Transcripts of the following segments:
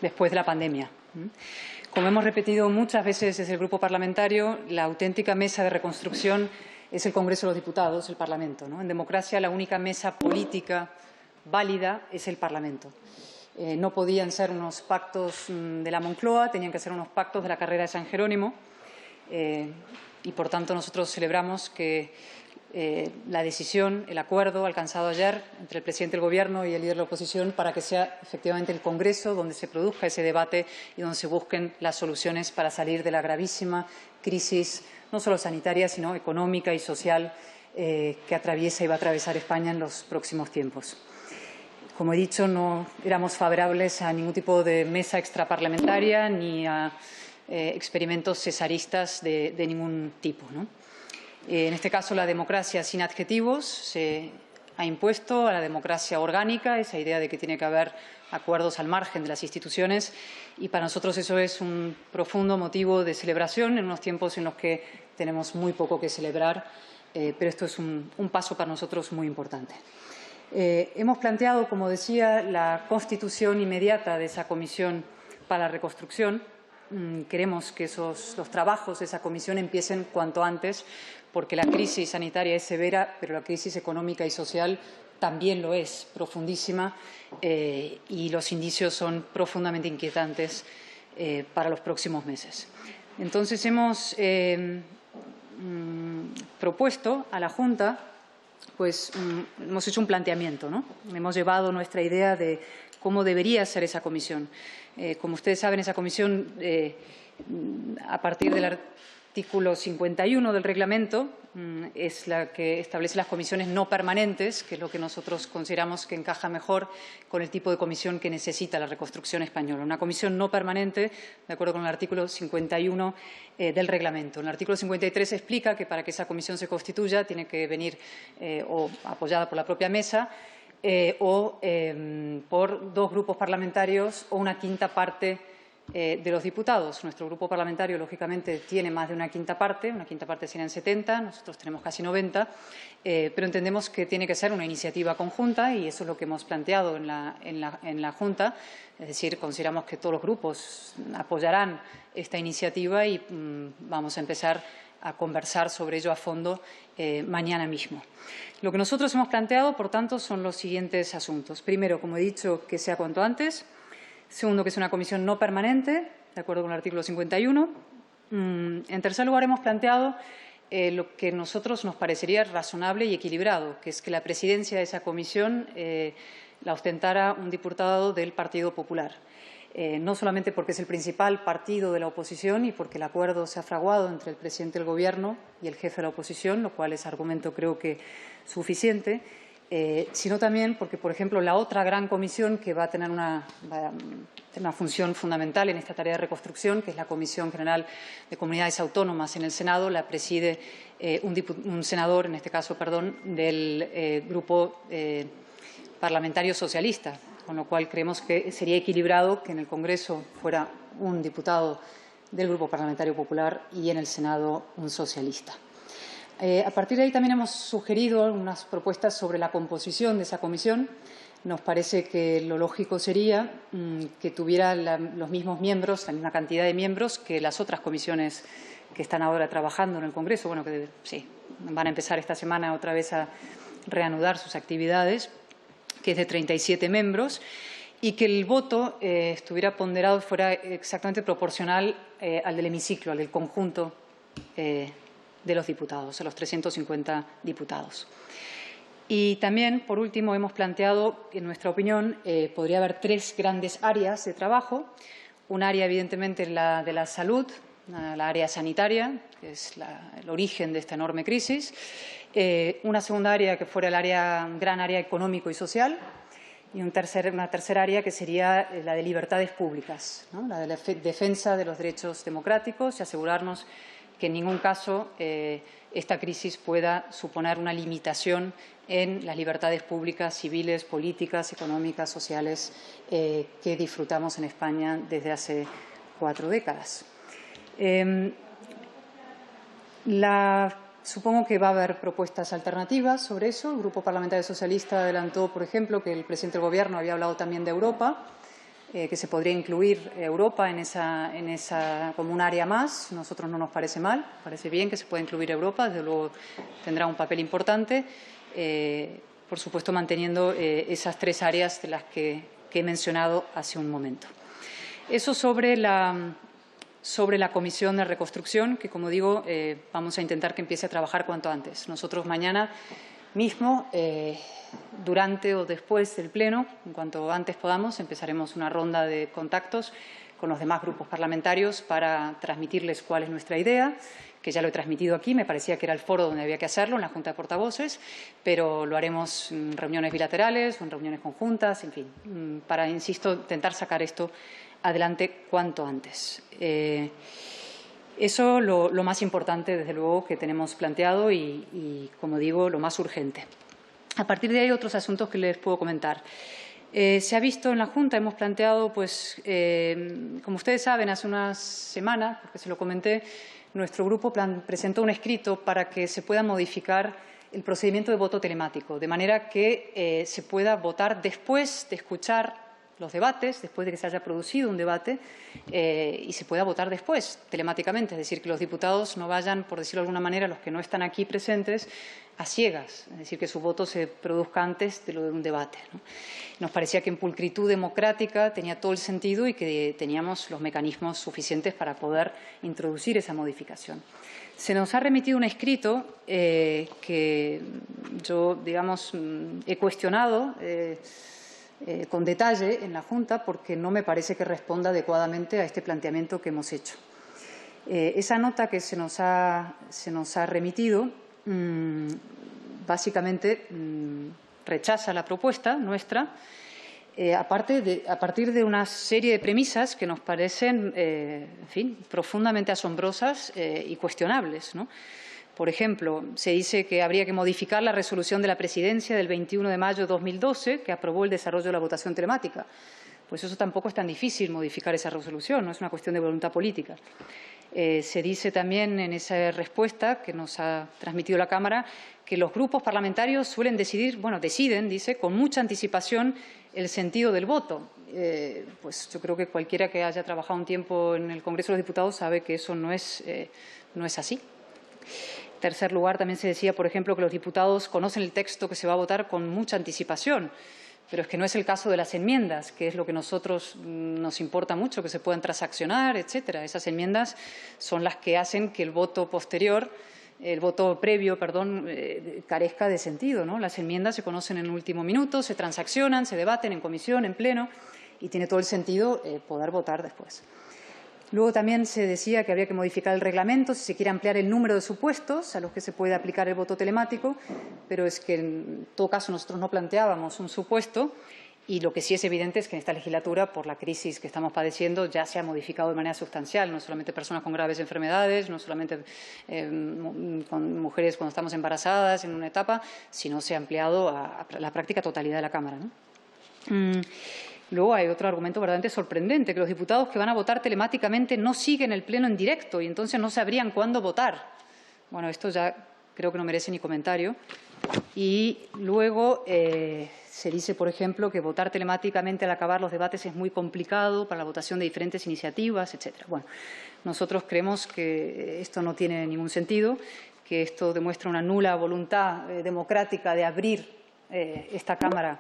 después de la pandemia. Como hemos repetido muchas veces desde el Grupo Parlamentario, la auténtica mesa de reconstrucción es el Congreso de los Diputados, el Parlamento, ¿no? En democracia, la única mesa política válida es el Parlamento. No podían ser unos pactos de la Moncloa, tenían que ser unos pactos de la carrera de San Jerónimo. Y, por tanto, nosotros celebramos que la decisión, el acuerdo alcanzado ayer entre el presidente del Gobierno y el líder de la oposición para que sea efectivamente el Congreso donde se produzca ese debate y donde se busquen las soluciones para salir de la gravísima crisis, no solo sanitaria, sino económica y social que atraviesa y va a atravesar España en los próximos tiempos. Como he dicho, no éramos favorables a ningún tipo de mesa extraparlamentaria ni a experimentos cesaristas de ningún tipo, ¿no? En este caso, la democracia sin adjetivos se ha impuesto a la democracia orgánica, esa idea de que tiene que haber acuerdos al margen de las instituciones, y para nosotros eso es un profundo motivo de celebración en unos tiempos en los que tenemos muy poco que celebrar, pero esto es un paso para nosotros muy importante. Hemos planteado, como decía, la constitución inmediata de esa comisión para la reconstrucción. Queremos que los trabajos de esa comisión empiecen cuanto antes, porque la crisis sanitaria es severa, pero la crisis económica y social también lo es, profundísima, y los indicios son profundamente inquietantes para los próximos meses. Entonces, hemos propuesto a la Junta, pues hemos hecho un planteamiento, ¿no? Hemos llevado nuestra idea de cómo debería ser esa comisión. Como ustedes saben, esa comisión, a partir del artículo 51 del reglamento, es la que establece las comisiones no permanentes, que es lo que nosotros consideramos que encaja mejor con el tipo de comisión que necesita la reconstrucción española. Una comisión no permanente, de acuerdo con el artículo 51 del reglamento. En el artículo 53 explica que para que esa comisión se constituya tiene que venir o apoyada por la propia mesa o por dos grupos parlamentarios o una quinta parte de los diputados. Nuestro grupo parlamentario, lógicamente, tiene más de una quinta parte serían 70, nosotros tenemos casi 90, pero entendemos que tiene que ser una iniciativa conjunta y eso es lo que hemos planteado en la Junta. Es decir, consideramos que todos los grupos apoyarán esta iniciativa y vamos a empezar a conversar sobre ello a fondo mañana mismo. Lo que nosotros hemos planteado, por tanto, son los siguientes asuntos. Primero, como he dicho, que sea cuanto antes. Segundo, que es una comisión no permanente, de acuerdo con el artículo 51. En tercer lugar, hemos planteado lo que a nosotros nos parecería razonable y equilibrado, que es que la presidencia de esa comisión la ostentara un diputado del Partido Popular. No solamente porque es el principal partido de la oposición y porque el acuerdo se ha fraguado entre el presidente del Gobierno y el jefe de la oposición, lo cual es argumento creo que suficiente, sino también porque, por ejemplo, la otra gran comisión que va a tener una función fundamental en esta tarea de reconstrucción, que es la Comisión General de Comunidades Autónomas en el Senado, la preside un senador, en este caso, del Grupo Parlamentario Socialista, con lo cual creemos que sería equilibrado que en el Congreso fuera un diputado del Grupo Parlamentario Popular y en el Senado un socialista. A partir de ahí también hemos sugerido unas propuestas sobre la composición de esa comisión. Nos parece que lo lógico sería que tuviera los mismos miembros, la misma cantidad de miembros que las otras comisiones que están ahora trabajando en el Congreso, bueno, que sí, van a empezar esta semana otra vez a reanudar sus actividades, que es de 37 miembros, y que el voto estuviera ponderado, fuera exactamente proporcional al del hemiciclo, al del conjunto de los diputados, a los 350 diputados. Y también, por último, hemos planteado que, en nuestra opinión, podría haber tres grandes áreas de trabajo. Un área, evidentemente, la de la salud, la área sanitaria, que es el origen de esta enorme crisis. Una segunda área que fuera gran área económico y social. Y una tercera área que sería la de libertades públicas, ¿no? La de la defensa de los derechos democráticos y asegurarnos que en ningún caso esta crisis pueda suponer una limitación en las libertades públicas, civiles, políticas, económicas, sociales que disfrutamos en España desde hace 4 décadas. Supongo que va a haber propuestas alternativas sobre eso. El Grupo Parlamentario Socialista adelantó, por ejemplo, que el presidente del Gobierno había hablado también de Europa. que se podría incluir Europa en esa como un área más. Nosotros no nos parece mal, parece bien que se pueda incluir Europa, desde luego tendrá un papel importante, por supuesto manteniendo esas 3 áreas de las que he mencionado hace un momento. Eso sobre la Comisión de Reconstrucción, que, como digo, vamos a intentar que empiece a trabajar cuanto antes. Nosotros mañana mismo, durante o después del Pleno, en cuanto antes podamos, empezaremos una ronda de contactos con los demás grupos parlamentarios para transmitirles cuál es nuestra idea, que ya lo he transmitido aquí, me parecía que era el foro donde había que hacerlo, en la Junta de Portavoces, pero lo haremos en reuniones bilaterales o en reuniones conjuntas, en fin, para, insisto, intentar sacar esto adelante cuanto antes. Eso lo más importante, desde luego, que tenemos planteado y, como digo, lo más urgente. A partir de ahí, otros asuntos que les puedo comentar. Se ha visto en la Junta, hemos planteado, pues, como ustedes saben, hace unas semanas, porque se lo comenté, nuestro grupo presentó un escrito para que se pueda modificar el procedimiento de voto telemático, de manera que se pueda votar después de escuchar los debates, después de que se haya producido un debate, y se pueda votar después, telemáticamente. Es decir, que los diputados no vayan, por decirlo de alguna manera, los que no están aquí presentes, a ciegas. Es decir, que su voto se produzca antes de lo de un debate, ¿no? Nos parecía que en pulcritud democrática tenía todo el sentido y que teníamos los mecanismos suficientes para poder introducir esa modificación. Se nos ha remitido un escrito que yo, digamos, he cuestionado con detalle en la Junta porque no me parece que responda adecuadamente a este planteamiento que hemos hecho. Esa nota que se nos ha remitido básicamente rechaza la propuesta nuestra a partir de una serie de premisas que nos parecen, en fin, profundamente asombrosas y cuestionables, ¿no? Por ejemplo, se dice que habría que modificar la resolución de la Presidencia del 21 de mayo de 2012 que aprobó el desarrollo de la votación telemática. Pues eso tampoco es tan difícil, modificar esa resolución, no es una cuestión de voluntad política. Se dice también en esa respuesta que nos ha transmitido la Cámara que los grupos parlamentarios suelen deciden, dice, con mucha anticipación el sentido del voto. Pues yo creo que cualquiera que haya trabajado un tiempo en el Congreso de los Diputados sabe que eso no es así. En tercer lugar, también se decía, por ejemplo, que los diputados conocen el texto que se va a votar con mucha anticipación, pero es que no es el caso de las enmiendas, que es lo que a nosotros nos importa mucho, que se puedan transaccionar, etcétera. Esas enmiendas son las que hacen que el voto previo, carezca de sentido, ¿no? Las enmiendas se conocen en el último minuto, se transaccionan, se debaten en comisión, en pleno, y tiene todo el sentido poder votar después. Luego también se decía que habría que modificar el reglamento si se quiere ampliar el número de supuestos a los que se puede aplicar el voto telemático, pero es que en todo caso nosotros no planteábamos un supuesto y lo que sí es evidente es que en esta legislatura, por la crisis que estamos padeciendo, ya se ha modificado de manera sustancial, no solamente personas con graves enfermedades, no solamente con mujeres cuando estamos embarazadas en una etapa, sino se ha ampliado a la práctica totalidad de la Cámara, ¿no? Luego hay otro argumento verdaderamente sorprendente, que los diputados que van a votar telemáticamente no siguen el Pleno en directo y entonces no sabrían cuándo votar. Bueno, esto ya creo que no merece ni comentario. Y luego se dice, por ejemplo, que votar telemáticamente al acabar los debates es muy complicado para la votación de diferentes iniciativas, etcétera. Bueno, nosotros creemos que esto no tiene ningún sentido, que esto demuestra una nula voluntad democrática de abrir esta Cámara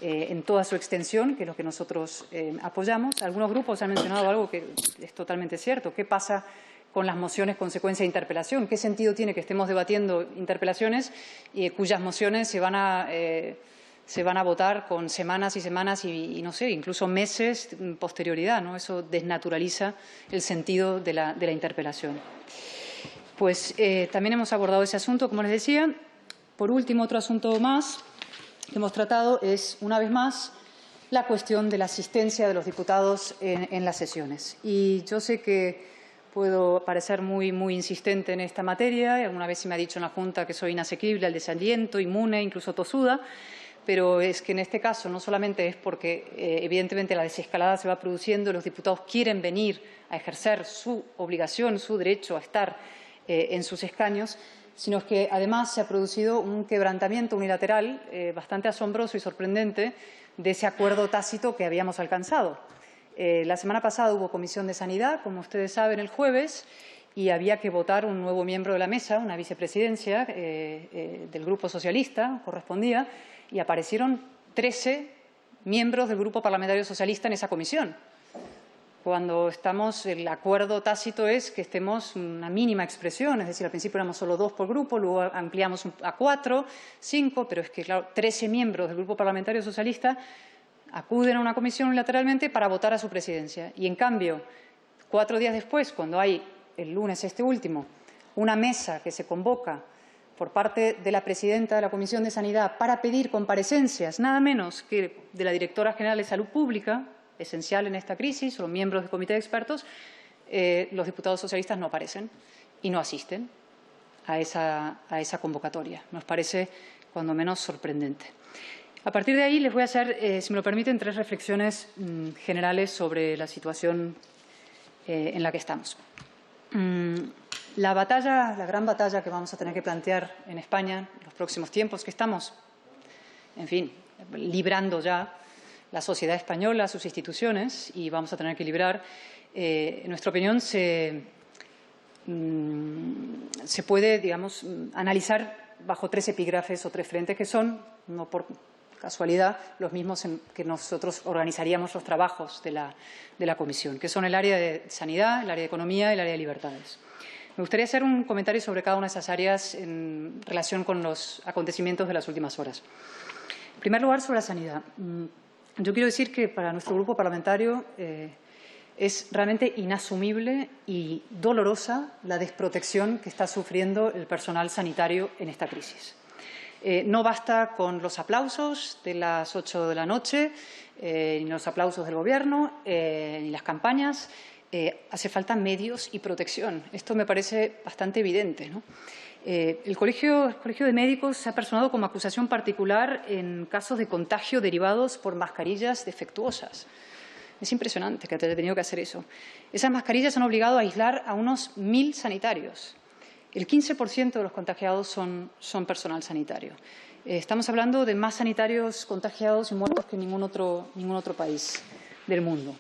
en toda su extensión, que es lo que nosotros apoyamos. Algunos grupos han mencionado algo que es totalmente cierto. ¿Qué pasa con las mociones consecuencia de interpelación? ¿Qué sentido tiene que estemos debatiendo interpelaciones cuyas mociones se van a votar con semanas y semanas y no sé, incluso meses de posterioridad, ¿no? Eso desnaturaliza el sentido de la interpelación. Pues también hemos abordado ese asunto, como les decía. Por último, otro asunto más que hemos tratado es, una vez más, la cuestión de la asistencia de los diputados en las sesiones. Y yo sé que puedo parecer muy insistente en esta materia, y alguna vez se me ha dicho en la Junta que soy inasequible, al desaliento, inmune, incluso tosuda, pero es que en este caso no solamente es porque evidentemente la desescalada se va produciendo, los diputados quieren venir a ejercer su obligación, su derecho a estar en sus escaños, sino que además se ha producido un quebrantamiento unilateral bastante asombroso y sorprendente de ese acuerdo tácito que habíamos alcanzado. La semana pasada hubo Comisión de Sanidad, como ustedes saben, el jueves, y había que votar un nuevo miembro de la mesa, una vicepresidencia del Grupo Socialista, correspondía, y aparecieron 13 miembros del Grupo Parlamentario Socialista en esa comisión. Cuando el acuerdo tácito es que estemos una mínima expresión, es decir, al principio éramos solo 2 por grupo, luego ampliamos a 4, 5, pero es que, claro, 13 miembros del Grupo Parlamentario Socialista acuden a una comisión unilateralmente para votar a su presidencia. Y, en cambio, 4 días después, cuando hay, el lunes este último, una mesa que se convoca por parte de la presidenta de la Comisión de Sanidad para pedir comparecencias, nada menos que de la directora general de Salud Pública, esencial en esta crisis, o los miembros del comité de expertos, los diputados socialistas no aparecen y no asisten a esa convocatoria. Nos parece, cuando menos, sorprendente. A partir de ahí, les voy a hacer, si me lo permiten, 3 reflexiones generales sobre la situación en la que estamos. La gran batalla que vamos a tener que plantear en España en los próximos tiempos, que estamos, en fin, librando ya la sociedad española, sus instituciones, y vamos a tener que librar, en nuestra opinión, se puede, digamos, analizar bajo 3 epígrafes o 3 frentes que son, no por casualidad, los mismos en que nosotros organizaríamos los trabajos de la comisión, que son el área de sanidad, el área de economía y el área de libertades. Me gustaría hacer un comentario sobre cada una de esas áreas en relación con los acontecimientos de las últimas horas. En primer lugar, sobre la sanidad. Yo quiero decir que para nuestro grupo parlamentario es realmente inasumible y dolorosa la desprotección que está sufriendo el personal sanitario en esta crisis. No basta con los aplausos de las 8 de la noche, ni los aplausos del Gobierno, ni las campañas. Hace falta medios y protección. Esto me parece bastante evidente, ¿no? El Colegio de Médicos se ha personado como acusación particular en casos de contagio derivados por mascarillas defectuosas. Es impresionante que haya tenido que hacer eso. Esas mascarillas han obligado a aislar a unos 1.000 sanitarios. El 15% de los contagiados son personal sanitario. Estamos hablando de más sanitarios contagiados y muertos que ningún otro país del mundo.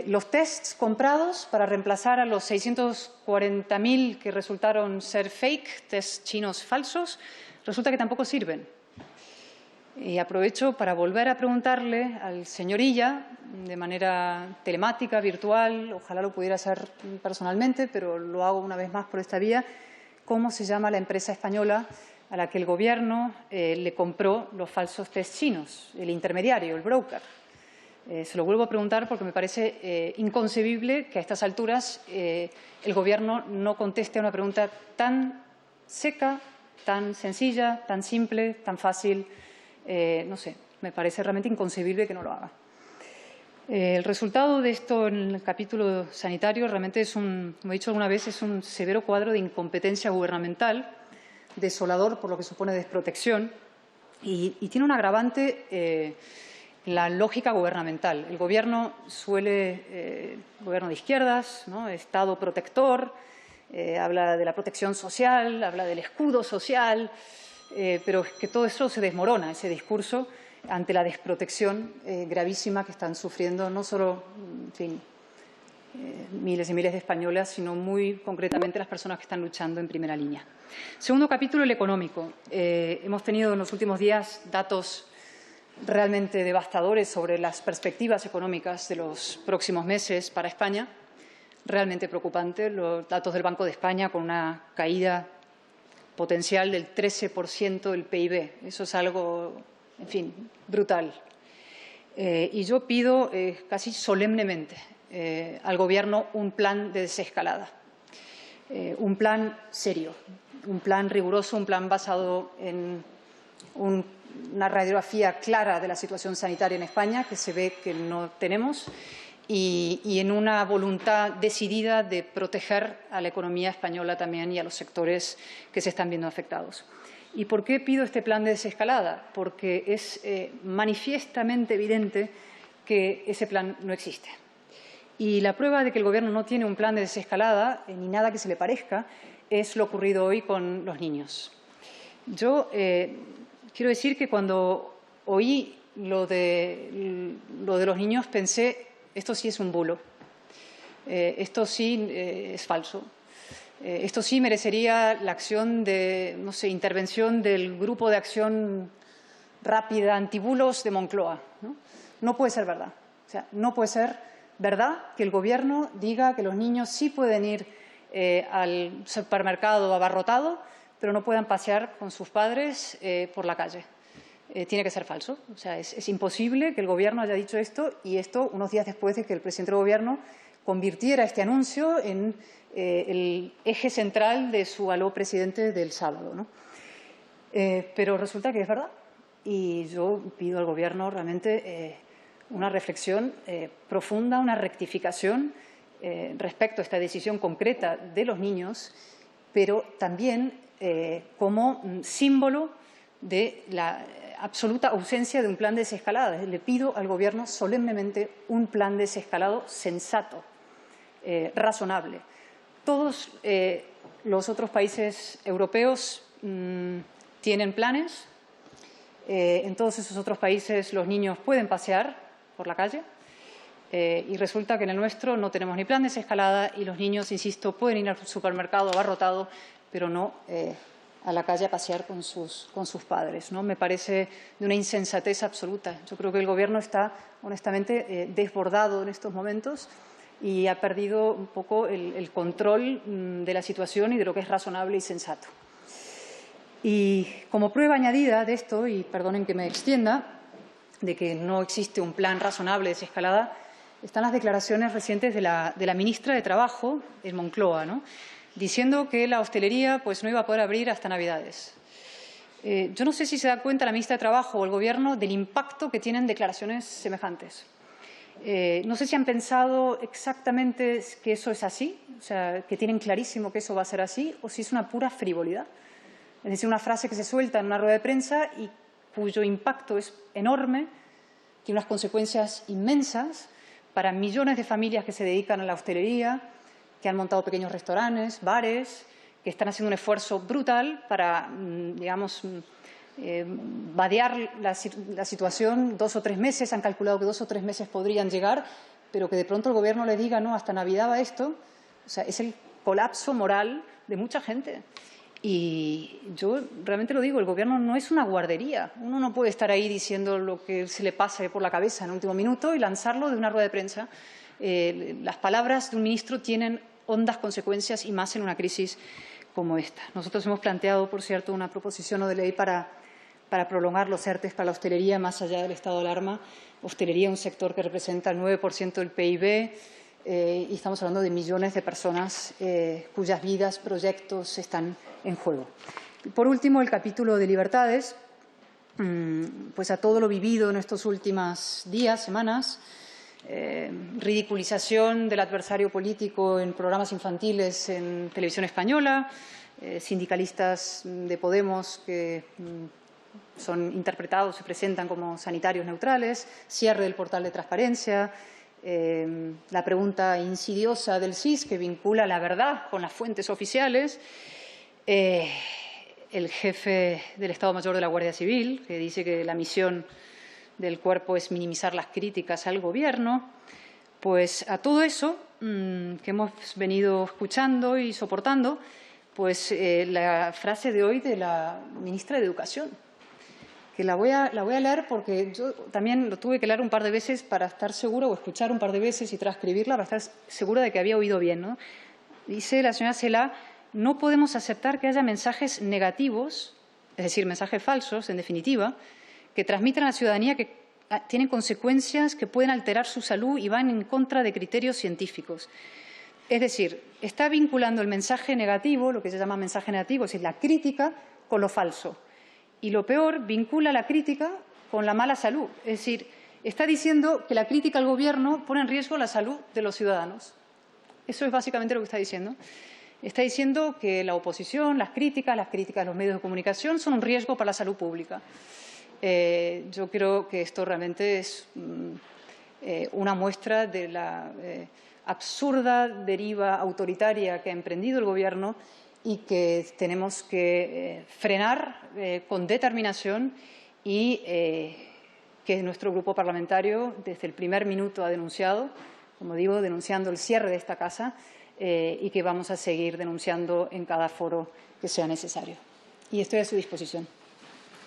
Los tests comprados para reemplazar a los 640.000 que resultaron ser fake, tests chinos falsos, resulta que tampoco sirven. Y aprovecho para volver a preguntarle al señor Illa, de manera telemática, virtual, ojalá lo pudiera hacer personalmente, pero lo hago una vez más por esta vía, cómo se llama la empresa española a la que el Gobierno le compró los falsos test chinos, el intermediario, el broker. Se lo vuelvo a preguntar porque me parece inconcebible que a estas alturas el Gobierno no conteste a una pregunta tan seca, tan sencilla, tan simple, tan fácil. No sé, me parece realmente inconcebible que no lo haga. El resultado de esto en el capítulo sanitario realmente es como he dicho alguna vez, es un severo cuadro de incompetencia gubernamental, desolador por lo que supone desprotección y tiene un agravante la lógica gubernamental. El Gobierno gobierno de izquierdas, ¿no? Estado protector, habla de la protección social, habla del escudo social, pero es que todo eso se desmorona, ese discurso, ante la desprotección gravísima que están sufriendo no solo, en fin, miles y miles de españolas, sino muy concretamente las personas que están luchando en primera línea. Segundo capítulo, el económico. Hemos tenido en los últimos días datos realmente devastadores sobre las perspectivas económicas de los próximos meses para España. Realmente preocupante. Los datos del Banco de España con una caída potencial del 13% del PIB. Eso es algo, en fin, brutal. Y yo pido casi solemnemente al Gobierno un plan de desescalada, un plan serio, un plan riguroso, un plan basado en una radiografía clara de la situación sanitaria en España, que se ve que no tenemos, y en una voluntad decidida de proteger a la economía española también y a los sectores que se están viendo afectados. ¿Y por qué pido este plan de desescalada? Porque es manifiestamente evidente que ese plan no existe. Y la prueba de que el Gobierno no tiene un plan de desescalada, ni nada que se le parezca, es lo ocurrido hoy con los niños. Yo quiero decir que cuando oí lo de los niños pensé, esto sí es un bulo, esto sí es falso. Esto sí merecería la acción de, no sé, intervención del Grupo de Acción Rápida Antibulos de Moncloa. No puede ser verdad. O sea, no puede ser verdad que el Gobierno diga que los niños sí pueden ir al supermercado abarrotado, pero no puedan pasear con sus padres por la calle. Tiene que ser falso. O sea, es imposible que el Gobierno haya dicho esto, y esto unos días después de que el presidente del Gobierno convirtiera este anuncio en el eje central de su aló presidente del sábado, ¿no? Pero resulta que es verdad, y yo pido al Gobierno realmente una reflexión profunda, una rectificación respecto a esta decisión concreta de los niños, pero también como símbolo de la absoluta ausencia de un plan de desescalada. Le pido al Gobierno solemnemente un plan de desescalado sensato, razonable. Todos los otros países europeos tienen planes. En todos esos otros países los niños pueden pasear por la calle y resulta que en el nuestro no tenemos ni plan de desescalada y los niños, insisto, pueden ir al supermercado abarrotado, pero no a la calle a pasear con sus padres, ¿no? Me parece de una insensatez absoluta. Yo creo que el Gobierno está, honestamente, desbordado en estos momentos y ha perdido un poco el control de la situación y de lo que es razonable y sensato. Y como prueba añadida de esto, y perdonen que me extienda, de que no existe un plan razonable de desescalada, están las declaraciones recientes de la ministra de Trabajo en Moncloa, ¿no?, diciendo que la hostelería pues, no iba a poder abrir hasta Navidades. Yo no sé si se da cuenta la ministra de Trabajo o el Gobierno del impacto que tienen declaraciones semejantes. No sé si han pensado exactamente que eso es así, o sea, que tienen clarísimo que eso va a ser así, o si es una pura frivolidad. Es decir, una frase que se suelta en una rueda de prensa y cuyo impacto es enorme, tiene unas consecuencias inmensas para millones de familias que se dedican a la hostelería, que han montado pequeños restaurantes, bares, que están haciendo un esfuerzo brutal para, digamos, vadear la situación 2 o 3 meses. Han calculado que 2 o 3 meses podrían llegar, pero que de pronto el Gobierno le diga no, hasta Navidad va esto. O sea, es el colapso moral de mucha gente. Y yo realmente lo digo, el Gobierno no es una guardería. Uno no puede estar ahí diciendo lo que se le pase por la cabeza en el último minuto y lanzarlo de una rueda de prensa. Las palabras de un ministro tienen hondas consecuencias y más en una crisis como esta. Nosotros hemos planteado, por cierto, una proposición no de ley para prolongar los ERTE para la hostelería más allá del estado de alarma. Hostelería, un sector que representa el 9% del PIB y estamos hablando de millones de personas cuyas vidas, proyectos están en juego. Por último, el capítulo de libertades. Pues a todo lo vivido en estos últimos días, semanas, ridiculización del adversario político en programas infantiles en televisión española, sindicalistas de Podemos que son interpretados, se presentan como sanitarios neutrales, cierre del portal de transparencia, la pregunta insidiosa del CIS que vincula la verdad con las fuentes oficiales, el jefe del Estado Mayor de la Guardia Civil que dice que la misión del cuerpo es minimizar las críticas al Gobierno. Pues a todo eso que hemos venido escuchando y soportando, pues la frase de hoy de la ministra de Educación, que la voy a leer porque yo también lo tuve que leer un par de veces para estar segura, o escuchar un par de veces y transcribirla para estar segura de que había oído bien, ¿no? Dice la señora Celaá: no podemos aceptar que haya mensajes negativos, es decir, mensajes falsos, en definitiva, que transmitan a la ciudadanía que tienen consecuencias que pueden alterar su salud y van en contra de criterios científicos. Es decir, está vinculando el mensaje negativo, lo que se llama mensaje negativo, es decir, la crítica, con lo falso. Y lo peor, vincula la crítica con la mala salud. Es decir, está diciendo que la crítica al Gobierno pone en riesgo la salud de los ciudadanos. Eso es básicamente lo que está diciendo. Está diciendo que la oposición, las críticas a los medios de comunicación son un riesgo para la salud pública. Yo creo que esto realmente es una muestra de la absurda deriva autoritaria que ha emprendido el Gobierno y que tenemos que frenar con determinación y que nuestro grupo parlamentario desde el primer minuto ha denunciado, como digo, denunciando el cierre de esta casa y que vamos a seguir denunciando en cada foro que sea necesario. Y estoy a su disposición.